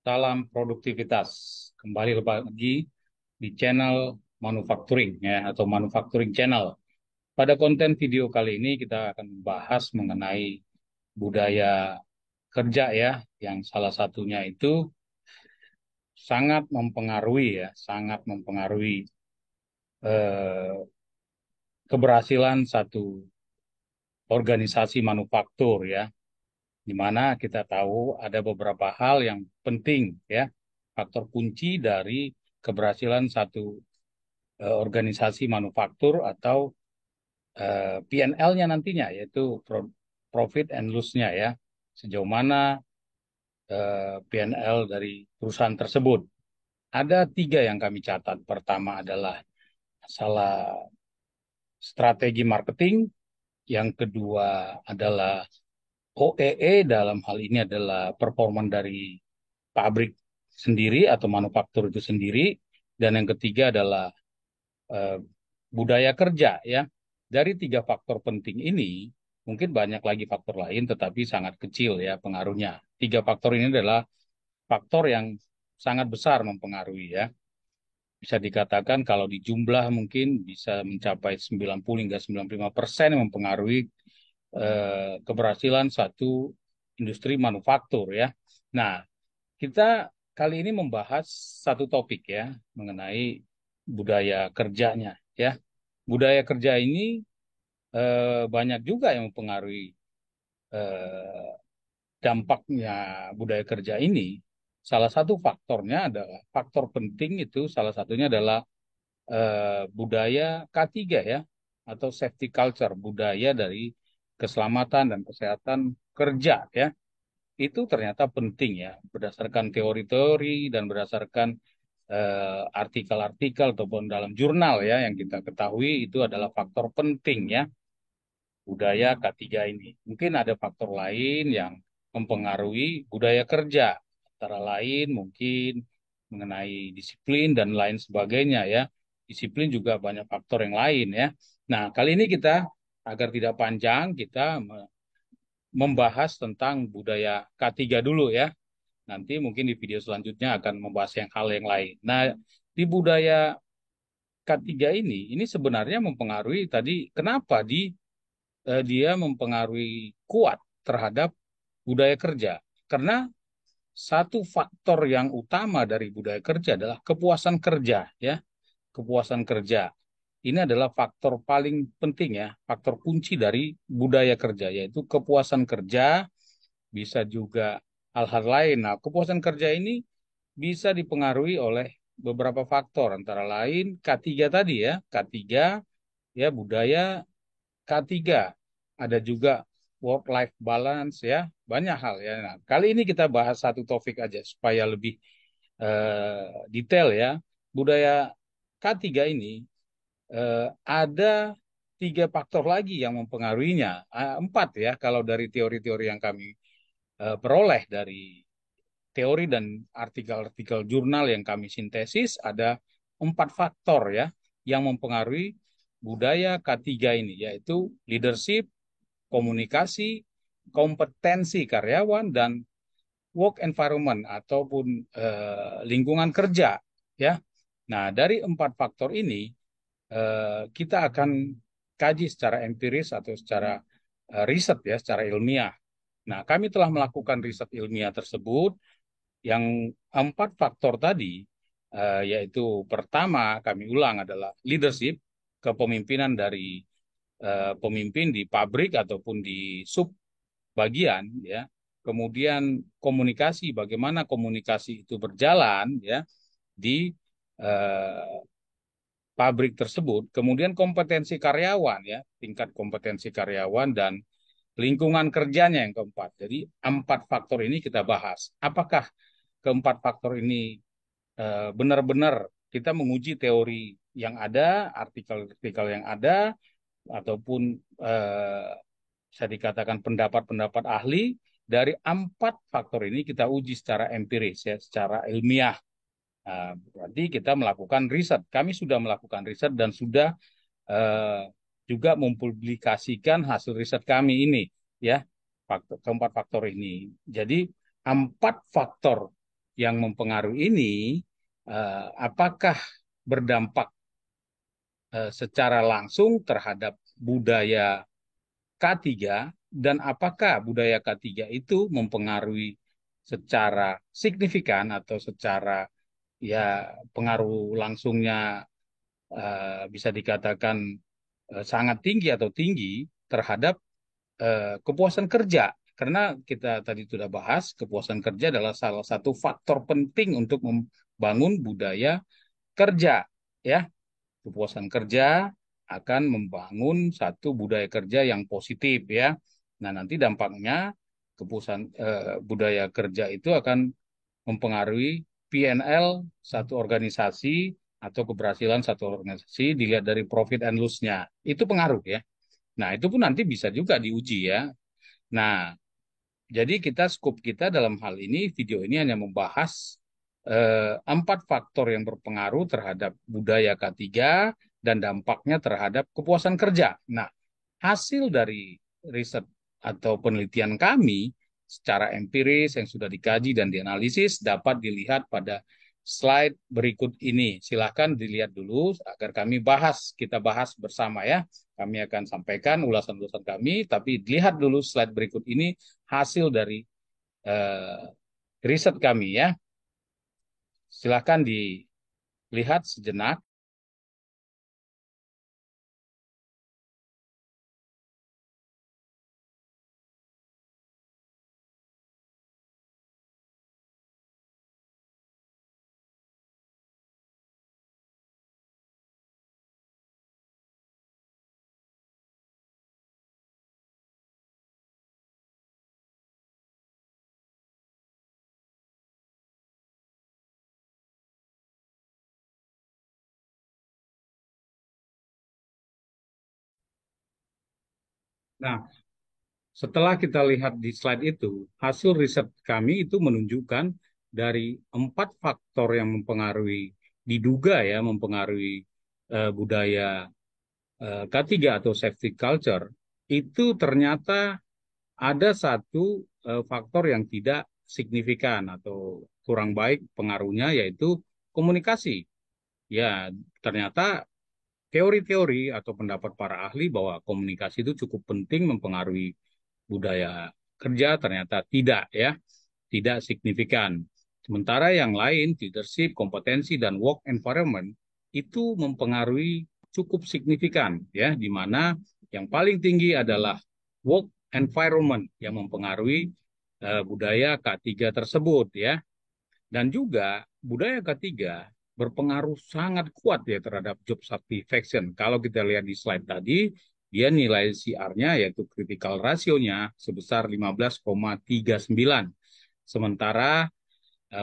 Salam produktivitas. Kembali lagi di channel manufacturing ya atau manufacturing channel. Pada konten video kali ini kita akan membahas mengenai budaya kerja ya, yang salah satunya itu sangat mempengaruhi eh, keberhasilan satu organisasi manufaktur ya, di mana kita tahu ada beberapa hal yang penting ya, faktor kunci dari keberhasilan satu organisasi manufaktur atau P&L-nya nantinya, yaitu profit and loss-nya ya. Sejauh mana P&L dari perusahaan tersebut. Ada tiga yang kami catat. Pertama adalah masalah strategi marketing, yang kedua adalah OEE, dalam hal ini adalah performa dari pabrik sendiri atau manufaktur itu sendiri, dan yang ketiga adalah eh, budaya kerja ya. Dari tiga faktor penting ini, mungkin banyak lagi faktor lain tetapi sangat kecil ya pengaruhnya. Tiga faktor ini adalah faktor yang sangat besar mempengaruhi ya. Bisa dikatakan kalau di jumlah mungkin bisa mencapai 90 hingga 95% yang mempengaruhi keberhasilan satu industri manufaktur ya. Nah, kita kali ini membahas satu topik ya mengenai budaya kerjanya ya. Budaya kerja ini banyak juga yang mempengaruhi eh, dampaknya budaya kerja ini. Salah satu faktornya adalah faktor penting itu salah satunya adalah budaya K3 ya, atau safety culture, budaya dari keselamatan dan kesehatan kerja ya. Itu ternyata penting ya, berdasarkan teori-teori dan berdasarkan artikel-artikel ataupun dalam jurnal ya, yang kita ketahui itu adalah faktor penting ya, budaya K3 ini. Mungkin ada faktor lain yang mempengaruhi budaya kerja, antara lain mungkin mengenai disiplin dan lain sebagainya ya. Disiplin juga banyak faktor yang lain ya. Nah, kali ini kita agar tidak panjang, kita membahas tentang budaya K3 dulu ya. Nanti mungkin di video selanjutnya akan membahas yang hal yang lain. Nah, di budaya K3 ini sebenarnya mempengaruhi tadi, kenapa dia mempengaruhi kuat terhadap budaya kerja. Karena satu faktor yang utama dari budaya kerja adalah kepuasan kerja ya. Kepuasan kerja. Ini adalah faktor paling penting ya, faktor kunci dari budaya kerja, yaitu kepuasan kerja, bisa juga hal-hal lain. Nah, kepuasan kerja ini bisa dipengaruhi oleh beberapa faktor, antara lain K3 tadi ya, K3 ya, budaya K3. Ada juga work life balance ya, banyak hal ya. Nah, kali ini kita bahas satu topik aja supaya lebih detail ya. Budaya K3 ini ada tiga faktor lagi yang mempengaruhinya. Empat ya, kalau dari teori-teori yang kami peroleh dari teori dan artikel-artikel jurnal yang kami sintesis, ada empat faktor ya yang mempengaruhi budaya K3 ini, yaitu leadership, komunikasi, kompetensi karyawan, dan work environment ataupun lingkungan kerja ya. Nah, dari empat faktor ini kita akan kaji secara empiris atau secara riset ya, secara ilmiah. Nah, kami telah melakukan riset ilmiah tersebut yang empat faktor tadi, yaitu pertama kami ulang adalah leadership, kepemimpinan dari pemimpin di pabrik ataupun di sub bagian ya. Kemudian komunikasi, bagaimana komunikasi itu berjalan ya di eh, pabrik tersebut. Kemudian kompetensi karyawan ya, tingkat kompetensi karyawan, dan lingkungan kerjanya yang keempat. Jadi empat faktor ini kita bahas. Apakah keempat faktor ini benar-benar kita menguji teori yang ada, artikel-artikel yang ada, ataupun eh, bisa dikatakan pendapat-pendapat ahli. Dari empat faktor ini kita uji secara empiris ya, secara ilmiah. Nah, berarti kita melakukan riset. Kami sudah melakukan riset dan sudah eh, juga mempublikasikan hasil riset kami ini ya, keempat faktor ini. Jadi empat faktor yang mempengaruhi ini apakah berdampak secara langsung terhadap budaya K3 dan apakah budaya K3 itu mempengaruhi secara signifikan atau secara ya pengaruh langsungnya bisa dikatakan sangat tinggi atau tinggi terhadap kepuasan kerja. Karena kita tadi sudah bahas, kepuasan kerja adalah salah satu faktor penting untuk membangun budaya kerja, ya. Kepuasan kerja akan membangun satu budaya kerja yang positif, ya. Nah, nanti dampaknya budaya kerja itu akan mempengaruhi PNL satu organisasi atau keberhasilan satu organisasi dilihat dari profit and loss-nya. Itu pengaruh, ya. Nah, itu pun nanti bisa juga diuji, ya. Nah, jadi skop kita dalam hal ini, video ini hanya membahas 4 faktor yang berpengaruh terhadap budaya K3 dan dampaknya terhadap kepuasan kerja. Nah, hasil dari riset atau penelitian kami secara empiris yang sudah dikaji dan dianalisis dapat dilihat pada slide berikut ini. Silahkan dilihat dulu agar kita bahas bersama ya. Kami akan sampaikan ulasan-ulasan kami, tapi lihat dulu slide berikut ini hasil dari eh, riset kami ya. Silahkan dilihat sejenak. Nah, setelah kita lihat di slide itu, hasil riset kami itu menunjukkan dari 4 faktor yang diduga ya mempengaruhi budaya K3 atau safety culture, itu ternyata ada satu faktor yang tidak signifikan atau kurang baik pengaruhnya, yaitu komunikasi. Ya, ternyata teori-teori atau pendapat para ahli bahwa komunikasi itu cukup penting mempengaruhi budaya kerja, ternyata tidak ya, tidak signifikan. Sementara yang lain, leadership, kompetensi, dan work environment itu mempengaruhi cukup signifikan ya, di mana yang paling tinggi adalah work environment yang mempengaruhi budaya K3 tersebut ya. Dan juga budaya ketiga berpengaruh sangat kuat ya terhadap job satisfaction. Kalau kita lihat di slide tadi, dia nilai CR-nya yaitu critical ratio-nya sebesar 15,39. Sementara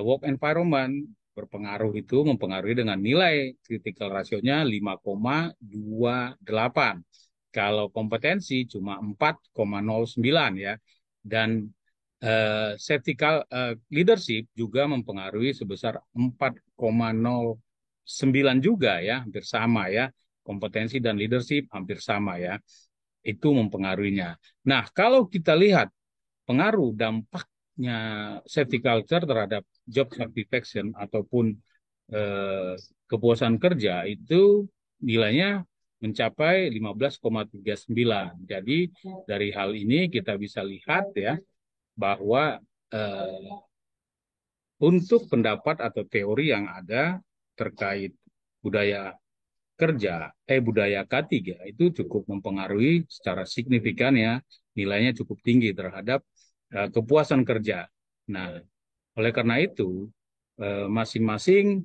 work environment mempengaruhi dengan nilai critical ratio-nya 5,28. Kalau kompetensi cuma 4,09 ya. Dan leadership juga mempengaruhi sebesar 4,09 juga ya, hampir sama ya. Kompetensi dan leadership hampir sama ya. Itu mempengaruhinya. Nah, kalau kita lihat pengaruh dampaknya safety culture terhadap job satisfaction ataupun eh, kepuasan kerja itu nilainya mencapai 15,39. Jadi dari hal ini kita bisa lihat ya bahwa eh, untuk pendapat atau teori yang ada terkait budaya budaya K3 itu cukup mempengaruhi secara signifikan ya, nilainya cukup tinggi terhadap kepuasan kerja. Nah, oleh karena itu masing-masing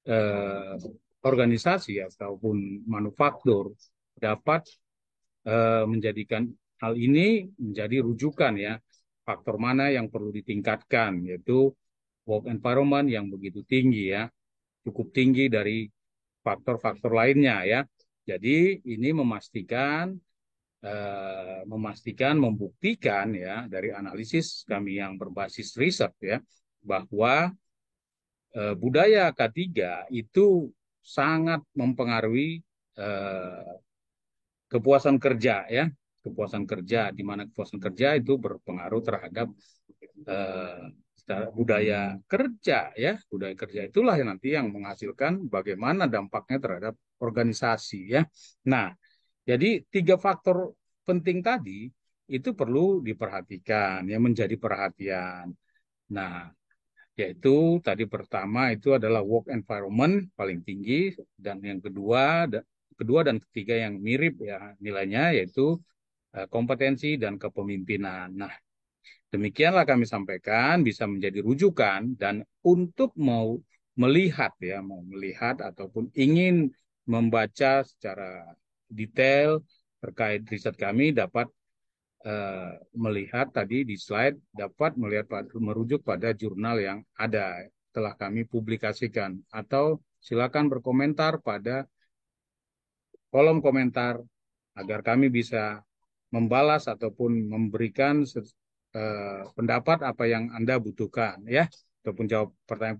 eh, organisasi ataupun manufaktur dapat menjadikan hal ini menjadi rujukan ya, faktor mana yang perlu ditingkatkan, yaitu work environment yang begitu tinggi ya, cukup tinggi dari faktor-faktor lainnya ya. Jadi ini membuktikan ya dari analisis kami yang berbasis riset ya bahwa budaya K3 itu sangat mempengaruhi eh, kepuasan kerja ya, kepuasan kerja, di mana kepuasan kerja itu berpengaruh terhadap eh, budaya kerja ya, budaya kerja itulah yang nanti yang menghasilkan bagaimana dampaknya terhadap organisasi ya. Nah, jadi tiga faktor penting tadi itu perlu diperhatikan, ya menjadi perhatian. Nah, yaitu tadi pertama itu adalah work environment paling tinggi, dan yang kedua dan ketiga yang mirip ya nilainya yaitu kompetensi dan kepemimpinan. Nah, demikianlah kami sampaikan bisa menjadi rujukan, dan untuk mau melihat ataupun ingin membaca secara detail terkait riset kami dapat melihat tadi di slide, dapat melihat merujuk pada jurnal yang ada telah kami publikasikan, atau silakan berkomentar pada kolom komentar agar kami bisa membalas ataupun memberikan pendapat apa yang Anda butuhkan ya, ataupun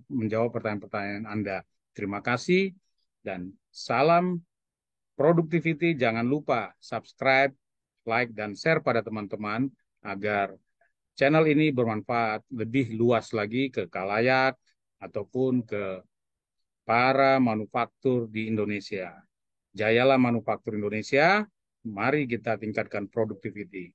menjawab pertanyaan-pertanyaan Anda. Terima kasih dan salam productivity. Jangan lupa subscribe, like, dan share pada teman-teman agar channel ini bermanfaat lebih luas lagi ke khalayak ataupun ke para manufaktur di Indonesia. Jayalah manufaktur Indonesia, mari kita tingkatkan productivity.